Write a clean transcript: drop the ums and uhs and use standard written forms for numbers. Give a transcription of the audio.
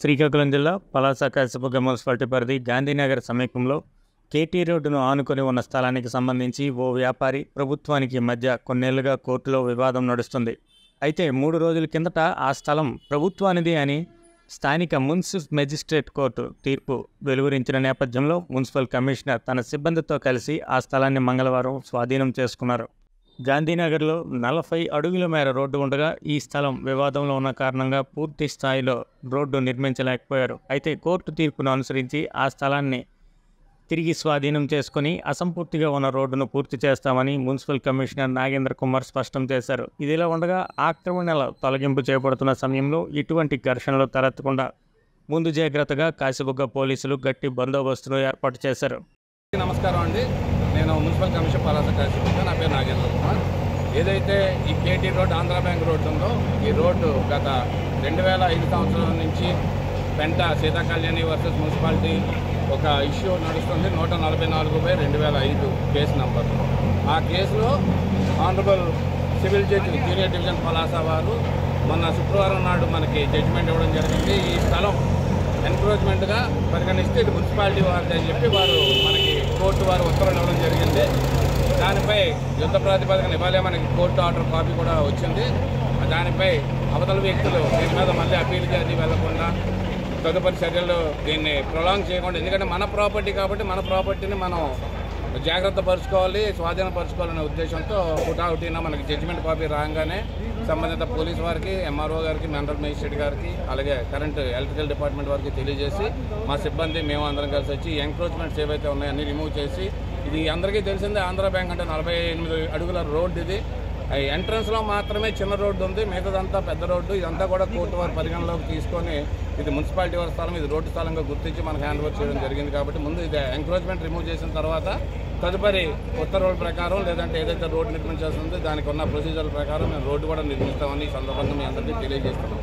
శ్రీకాకుళం జిల్లా పలాస కాశీబుగ్గ మున్సిపాలిటీ పరిధి గాంధీనగర్ సమీపంలో కేటీ రోడ్డును ఆనుకొని ఉన్న స్థలానికి సంబంధించి ఓ వ్యాపారి ప్రభుత్వానికి మధ్య కొన్నేళ్లుగా కోర్టులో వివాదం నడుస్తుంది. అయితే 3 రోజుల కిందట ఆ స్థలం ప్రభుత్వానిది అని స్థానిక మున్సిపల్ మెజిస్ట్రేట్ కోర్టు తీర్పు వెలువరించిన నేపథ్యంలో మున్సిపల్ కమిషనర్ తన సిబ్బందితో కలిసి ఆ స్థలాన్ని మంగళవారం స్వాధీనం చేసుకున్నారు. గాంధీనగర్లో 40 అడుగుల మేర రోడ్డు ఉండగా ఈ స్థలం వివాదంలో ఉన్న కారణంగా పూర్తి స్థాయిలో రోడ్డు నిర్మించలేకపోయారు. అయితే కోర్టు తీర్పును అనుసరించి ఆ స్థలాన్ని తిరిగి స్వాధీనం చేసుకుని అసంపూర్తిగా ఉన్న రోడ్డును పూర్తి చేస్తామని మున్సిపల్ కమిషనర్ నాగేంద్ర కుమార్ స్పష్టం చేశారు. ఇదిలా ఉండగా ఆక్రమణల తొలగింపు చేపడుతున్న సమయంలో ఇటువంటి ఘర్షణలు తలెత్తకుండా ముందు జాగ్రత్తగా కాశీబుగ్గ పోలీసులు గట్టి బందోబస్తును ఏర్పాటు చేశారు. నమస్కారం అండి. నేను మున్సిపల్ కమిషనర్ పలాస కాశీబుగ్గ. నా పేరు నాగేంద్ర కుమార్. ఏదైతే ఈ KT road Andhra bank road ఉందో ఈ రోడ్డు గత 2005 సంవత్సరాల నుంచి పెంట సీతాకళ్యాణి వర్సెస్ మున్సిపాలిటీ ఒక ఇష్యూ నడుస్తుంది. 144/2005 కేసు నంబర్. ఆ కేసులో honourable civil judge junior division Palasa వారు మొన్న శుక్రవారం నాడు మనకి జడ్జిమెంట్ ఇవ్వడం జరిగింది. ఈ స్థలం ఎన్క్రోచ్మెంట్గా పరిగణిస్తే ఇది మున్సిపాలిటీ వారిది అని చెప్పి వారు మనకి కోర్టు వారు ఉత్తర్వులు ఇవ్వడం జరిగింది. దానిపై యుద్ధ ప్రాతిపదికన ఇవ్వాలి మనకి కోర్టు ఆర్డర్ కాపీ కూడా వచ్చింది. దానిపై అవతల వ్యక్తులు దీని మీద మళ్ళీ అప్పీల్కి అది వెళ్లకుండా తదుపరి చర్యలు దీన్ని ప్రొలాంగ్ చేయకుండా, ఎందుకంటే మన ప్రాపర్టీ కాబట్టి మన ప్రాపర్టీని మనం జాగ్రత్త పరుచుకోవాలి, స్వాధీనపరచుకోవాలనే ఉద్దేశంతో హుటాహుటిన మనకి జడ్జిమెంట్ కాపీ రాగానే సంబంధిత పోలీసు వారికి, ఎంఆర్ఓ గారికి, మండల్ మేజిస్ట్రేట్ గారికి, అలాగే కరెంట్ ఎలక్ట్రికల్ డిపార్ట్మెంట్ వారికి తెలియజేసి మా సిబ్బంది మేము అందరం కలిసి వచ్చి ఎంక్రోచ్మెంట్స్ ఏవైతే ఉన్నాయో అన్నీ రిమూవ్ చేసి, ఇది అందరికీ తెలిసిందే ఆంధ్ర బ్యాంక్ అంటే 48 అడుగుల రోడ్డు. ఇది ఎంట్రన్స్లో మాత్రమే చిన్న రోడ్డు ఉంది, మిగతాదంతా పెద్ద రోడ్డు. ఇదంతా కూడా కోర్టు వారి పరిగణలోకి తీసుకొని ఇది మున్సిపాలిటీ వారి స్థలం, ఇది రోడ్డు స్థలంగా గుర్తించి మనకు హ్యాండ్ ఓవర్ చేయడం జరిగింది. కాబట్టి ముందు ఇది ఎంక్రోచ్మెంట్ రిమూవ్ చేసిన తర్వాత తదుపరి ఉత్తర్వుల ప్రకారం లేదంటే ఏదైతే రోడ్డు నిర్మించాల్సి ఉందో దానికి ఉన్న ప్రొసీజర్ల ప్రకారం మేము రోడ్డు కూడా నిర్మిస్తామని ఈ సందర్భంగా మీ అందరికీ తెలియజేస్తున్నాం.